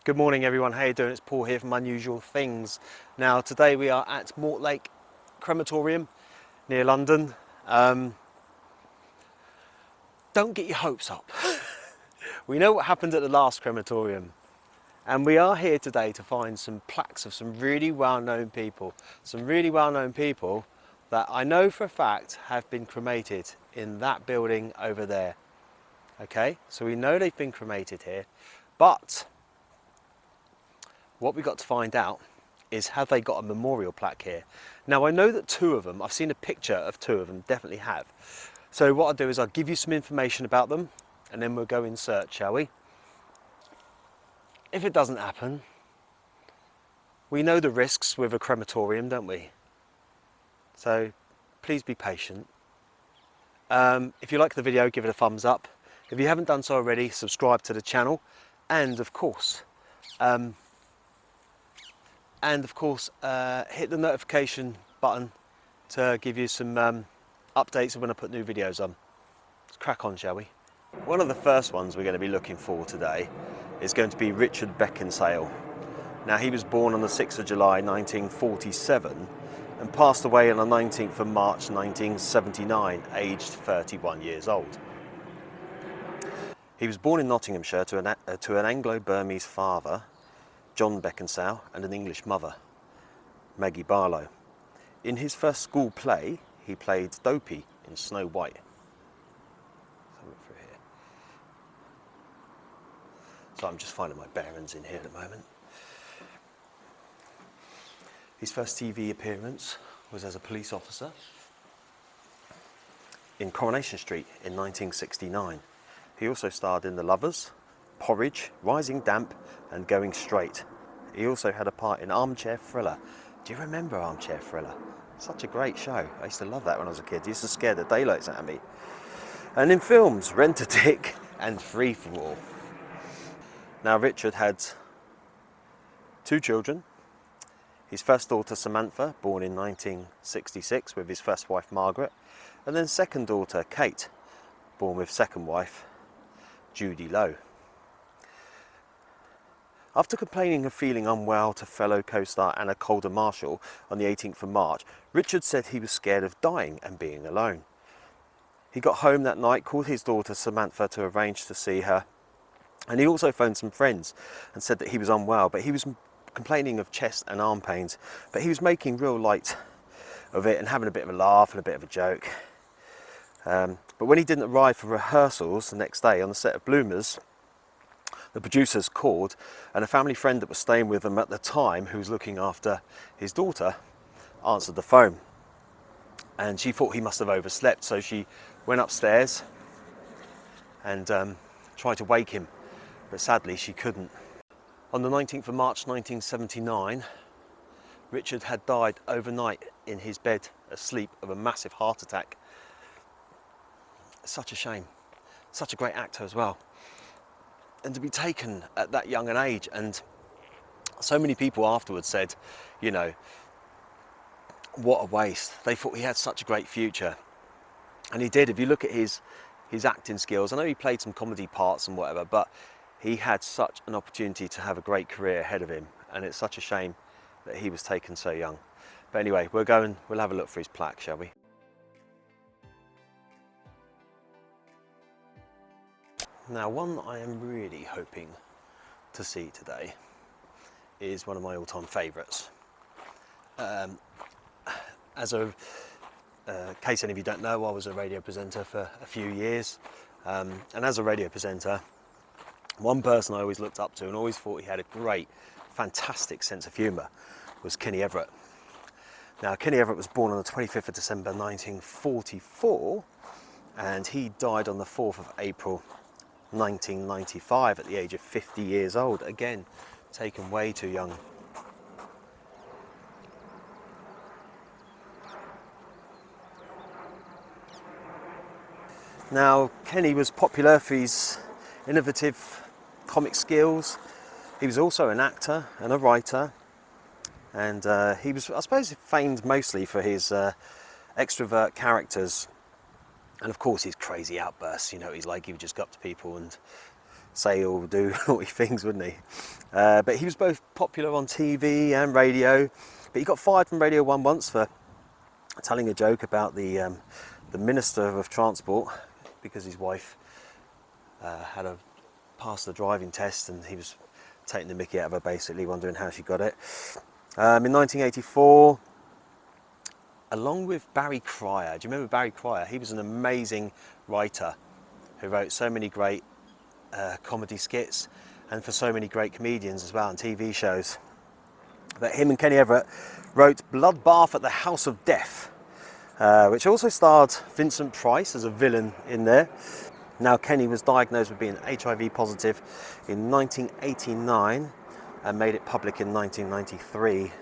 Good morning everyone, how you doing? It's Paul here from Unusual Things. Now today we are at Mortlake Crematorium near London. Don't get your hopes up. We know what happened at the last crematorium, and we are here today to find some plaques of some really well-known people. Some really well-known people that I know for a fact have been cremated in that building over there. Okay, so we know they've been cremated here, but what we got to find out is, have they got a memorial plaque here? Now I know that two of them, I've seen a picture of two of them, definitely have. So what I'll do is I'll give you some information about them and then we'll go in search, shall we? If it doesn't happen, we know the risks with a crematorium, don't we? So please be patient. If you like the video, give it a thumbs up. If you haven't done so already, subscribe to the channel, and of course hit the notification button to give you some updates when I put new videos on. Let's crack on, shall we? One of the first ones we're going to be looking for today is going to be Richard Beckinsale. Now he was born on the 6th of July 1947 and passed away on the 19th of March 1979, aged 31 years old. He was born in Nottinghamshire to an Anglo-Burmese father, John Beckinsale, and an English mother, Maggie Barlow. In his first school play, he played Dopey in Snow White. Let's have a look through here. So I'm just finding my bearings in here at the moment. His first TV appearance was as a police officer in Coronation Street in 1969. He also starred in The Lovers, Porridge, Rising Damp and Going Straight. He also had a part in Armchair Thriller. Do you remember Armchair Thriller? Such a great show. I used to love that when I was a kid. It used to scare the daylights out of me. And in films, Rent-A-Dick and Free For All. Now Richard had two children. His first daughter Samantha, born in 1966 with his first wife Margaret, and then second daughter Kate, born with second wife Judy Lowe. After complaining of feeling unwell to fellow co-star Anna Calder Marshall on the 18th of March, Richard said he was scared of dying and being alone. He got home that night, called his daughter Samantha to arrange to see her, and he also phoned some friends and said that he was unwell, but he was complaining of chest and arm pains, but he was making real light of it and having a bit of a laugh and a bit of a joke. But when he didn't arrive for rehearsals the next day on the set of Bloomers, the producers called, and a family friend that was staying with them at the time, who was looking after his daughter, answered the phone. And she thought he must have overslept, so she went upstairs and tried to wake him, but sadly she couldn't. On the 19th of March 1979, Richard had died overnight in his bed, asleep, of a massive heart attack. Such a shame. Such a great actor as well. And to be taken at that young an age, and so many people afterwards said, you know, what a waste. They thought he had such a great future. And he did. If you look at his acting skills, I know he played some comedy parts and whatever, but he had such an opportunity to have a great career ahead of him. And it's such a shame that he was taken so young. But anyway, we'll have a look for his plaque, shall we? Now, one I am really hoping to see today is one of my all-time favourites. In case any of you don't know, I was a radio presenter for a few years, and as a radio presenter, one person I always looked up to and always thought he had a great, fantastic sense of humour was Kenny Everett. Now, Kenny Everett was born on the 25th of December 1944, and he died on the 4th of April 1995 at the age of 50 years old. Again, taken way too young. Now, Kenny was popular for his innovative comic skills. He was also an actor and a writer, and he was, I suppose, famed mostly for his extrovert characters, and of course his crazy outbursts. You know, he's like, he would just go up to people and say or do naughty things, wouldn't he? But he was both popular on TV and radio. But he got fired from Radio 1 once for telling a joke about the Minister of Transport, because his wife had passed the driving test and he was taking the mickey out of her, basically wondering how she got it. In 1984, along with Barry Cryer. Do you remember Barry Cryer? He was an amazing writer who wrote so many great comedy skits and for so many great comedians as well, and TV shows. But him and Kenny Everett wrote Bloodbath at the House of Death, which also starred Vincent Price as a villain in there. Now, Kenny was diagnosed with being HIV positive in 1989 and made it public in 1993.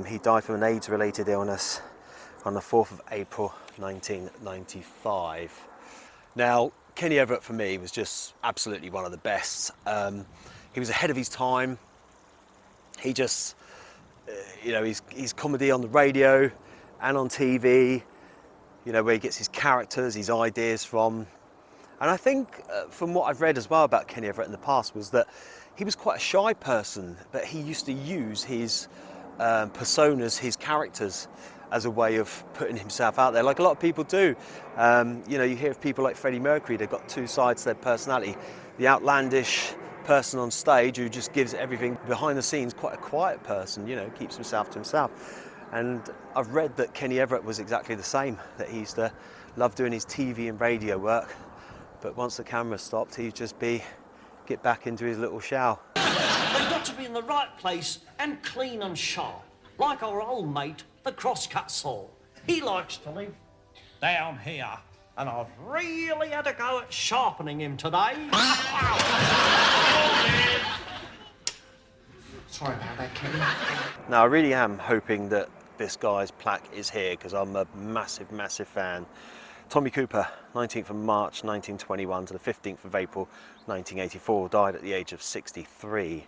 He died from an AIDS-related illness on the 4th of April 1995. Now, Kenny Everett for me was just absolutely one of the best. He was ahead of his time. He just, his comedy on the radio and on TV, where he gets his characters, his ideas from. And I think from what I've read as well about Kenny Everett in the past was that he was quite a shy person, but he used to use his personas, his characters, as a way of putting himself out there, like a lot of people do. You hear of people like Freddie Mercury, they've got two sides to their personality. The outlandish person on stage who just gives everything behind the scenes, quite a quiet person, keeps himself to himself. And I've read that Kenny Everett was exactly the same, that he used to love doing his TV and radio work, but once the camera stopped, he'd just get back into his little shell. They've got to be in the right place and clean and sharp, like our old mate, the crosscut saw. He likes to live down here, and I've really had a go at sharpening him today. Sorry about that, Kenny. Now, I really am hoping that this guy's plaque is here, because I'm a massive, massive fan. Tommy Cooper, 19th of March 1921 to the 15th of April 1984, died at the age of 63.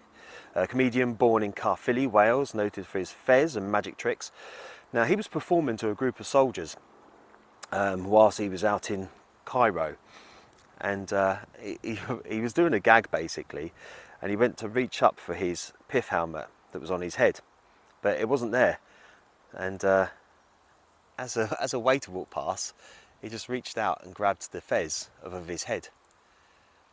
A comedian born in Caerphilly, Wales, noted for his fez and magic tricks. Now, he was performing to a group of soldiers whilst he was out in Cairo, and he was doing a gag basically, and he went to reach up for his pith helmet that was on his head, but it wasn't there. And as a waiter walked past, he just reached out and grabbed the fez of his head,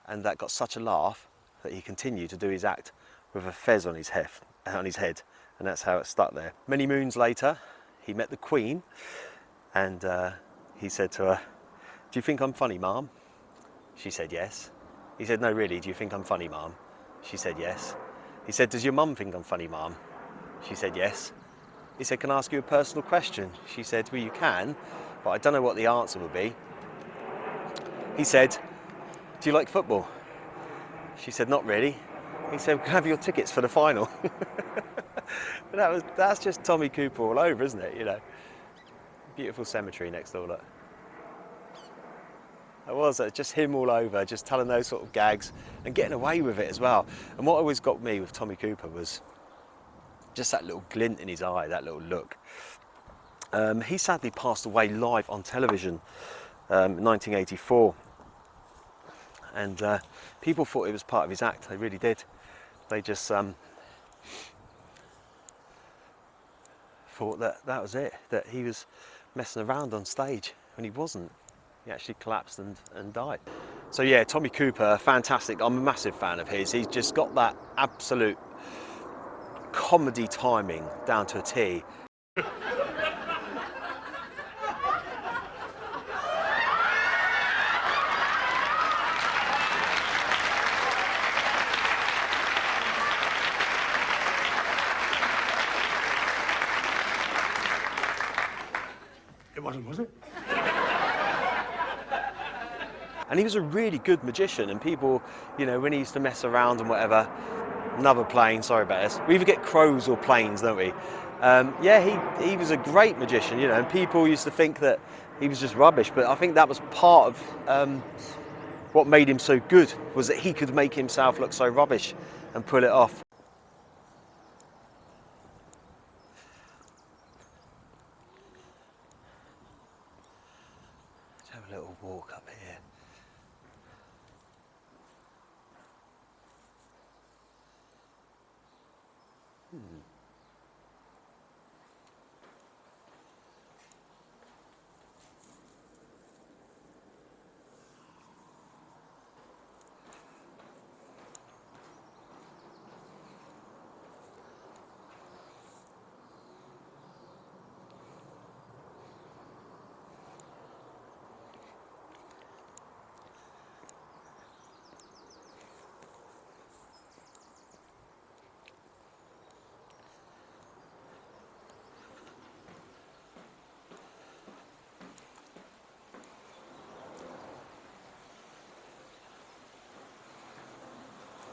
and that got such a laugh that he continued to do his act with a fez on his head, and that's how it stuck there. Many moons later, he met the Queen, and he said to her, "Do you think I'm funny, Mum?" She said yes. He said, "No, really, do you think I'm funny, Mum?" She said yes. He said, "Does your mum think I'm funny, Mum?" She said yes. He said, "Can I ask you a personal question?" She said, "Well, you can, but I don't know what the answer will be." He said, "Do you like football?" She said, "Not really." He said, "Can I have your tickets for the final?" That's just Tommy Cooper all over, isn't it? Beautiful cemetery next door, look. It was just him all over, just telling those sort of gags and getting away with it as well. And what always got me with Tommy Cooper was just that little glint in his eye, that little look. He sadly passed away live on television in 1984. And people thought it was part of his act, they really did. They just thought that was it, that he was messing around on stage, when he wasn't. He actually collapsed and died. So yeah, Tommy Cooper, fantastic. I'm a massive fan of his. He's just got that absolute comedy timing down to a T. It wasn't, was it? And he was a really good magician, and people, when he used to mess around and whatever, another plane, sorry about this, we either get crows or planes, don't we? Yeah, he was a great magician, and people used to think that he was just rubbish, but I think that was part of what made him so good, was that he could make himself look so rubbish and pull it off. Let's have a little walk up here.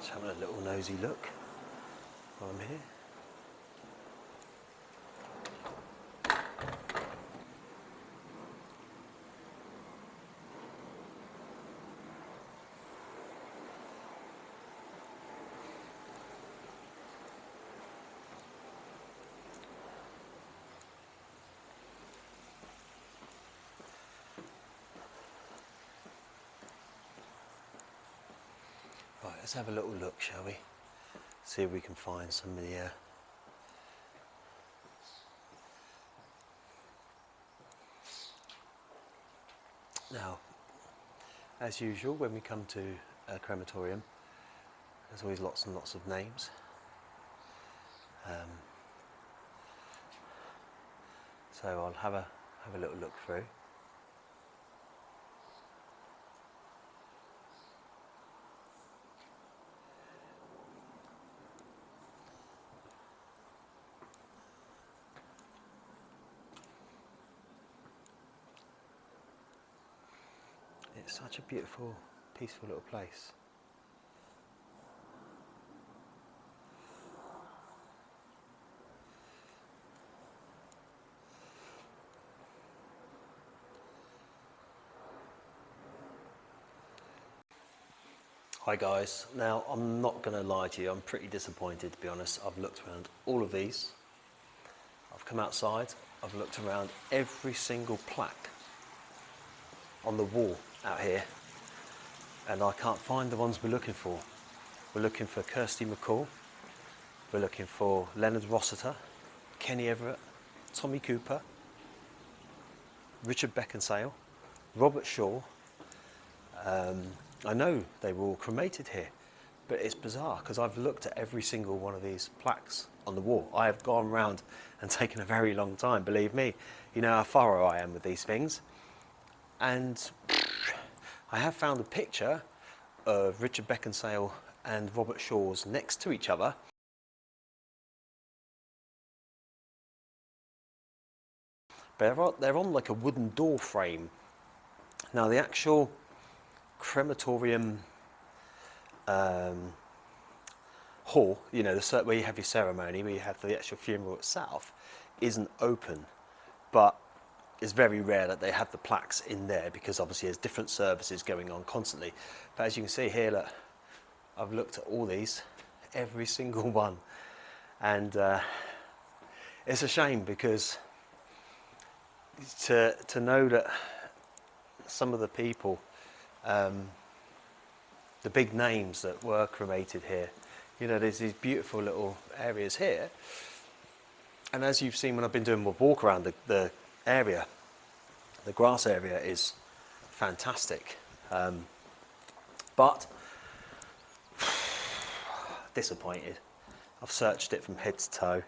Just having a little nosy look while I'm here. Right, let's have a little look, shall we? See if we can find some of the Now, as usual, when we come to a crematorium, there's always lots and lots of names. So I'll have a little look through. It's such a beautiful, peaceful little place. Hi guys, now I'm not going to lie to you, I'm pretty disappointed to be honest. I've looked around all of these, I've come outside, I've looked around every single plaque on the wall out here, and I can't find the ones we're looking for. We're looking for Kirsty Maccoll, we're looking for Leonard Rossiter, Kenny Everett, Tommy Cooper, Richard Beckinsale, Robert Shaw. I know they were all cremated here, but it's bizarre because I've looked at every single one of these plaques on the wall. I have gone round and taken a very long time, believe me. You know how thorough I am with these things. And I have found a picture of Richard Beckinsale and Robert Shaw's next to each other. But they're on like a wooden door frame. Now the actual crematorium hall, you know, where you have your ceremony, where you have the actual funeral itself, isn't open. But it's very rare that they have the plaques in there because obviously there's different services going on constantly. But as you can see here, look, I've looked at all these, every single one. And it's a shame because to know that some of the people, the big names that were cremated here, you know, there's these beautiful little areas here. And as you've seen when I've been doing my walk around the area, the grass area is fantastic. But disappointed. I've searched it from head to toe.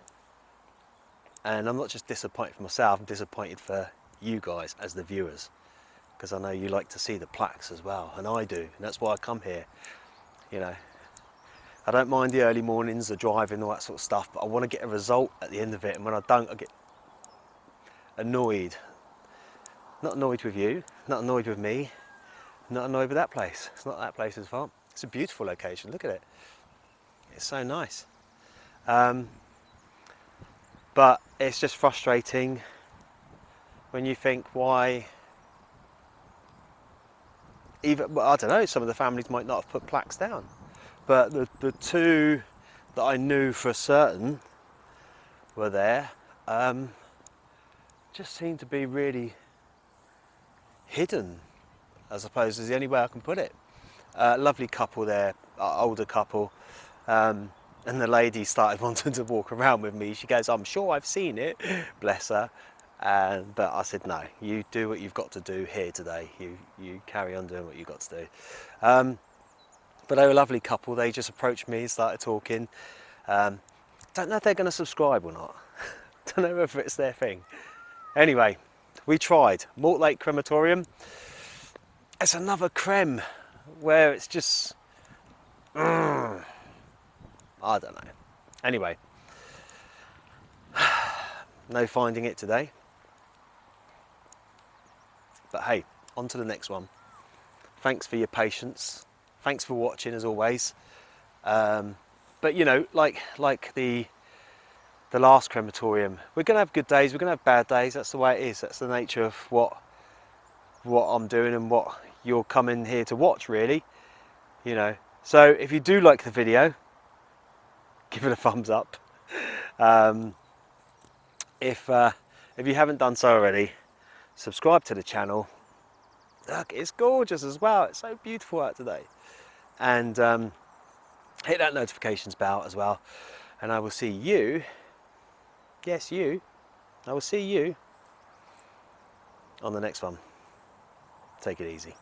And I'm not just disappointed for myself, I'm disappointed for you guys as the viewers. Because I know you like to see the plaques as well, and I do, and that's why I come here. You know, I don't mind the early mornings, the driving, all that sort of stuff, but I want to get a result at the end of it, and when I don't, I get annoyed. Not annoyed with you, not annoyed with me, not annoyed with that place. It's not that place's fault. It's a beautiful location, look at it. It's so nice. But it's just frustrating when you think why, even, well, I don't know, some of the families might not have put plaques down. But the two that I knew for certain were there, just seemed to be really hidden, I suppose is the only way I can put it. Lovely couple there, older couple. And the lady started wanting to walk around with me. She goes, I'm sure I've seen it, bless her. But I said, no, you do what you've got to do here today. You carry on doing what you've got to do. But they were a lovely couple. They just approached me, started talking. Don't know if they're going to subscribe or not. Don't know whether it's their thing. Anyway, we tried. Mortlake Crematorium. It's another creme where it's just... I don't know. Anyway, no finding it today. But hey, on to the next one. Thanks for your patience. Thanks for watching as always. But you know, like the last crematorium, we're gonna have good days, we're gonna have bad days. That's the way it is. That's the nature of what I'm doing and what you're coming here to watch, really. You know. So if you do like the video, give it a thumbs up. If you haven't done so already, subscribe to the channel. Look, it's gorgeous as well. It's so beautiful out today. And hit that notifications bell as well. And I will see you, yes you, I will see you on the next one. Take it easy.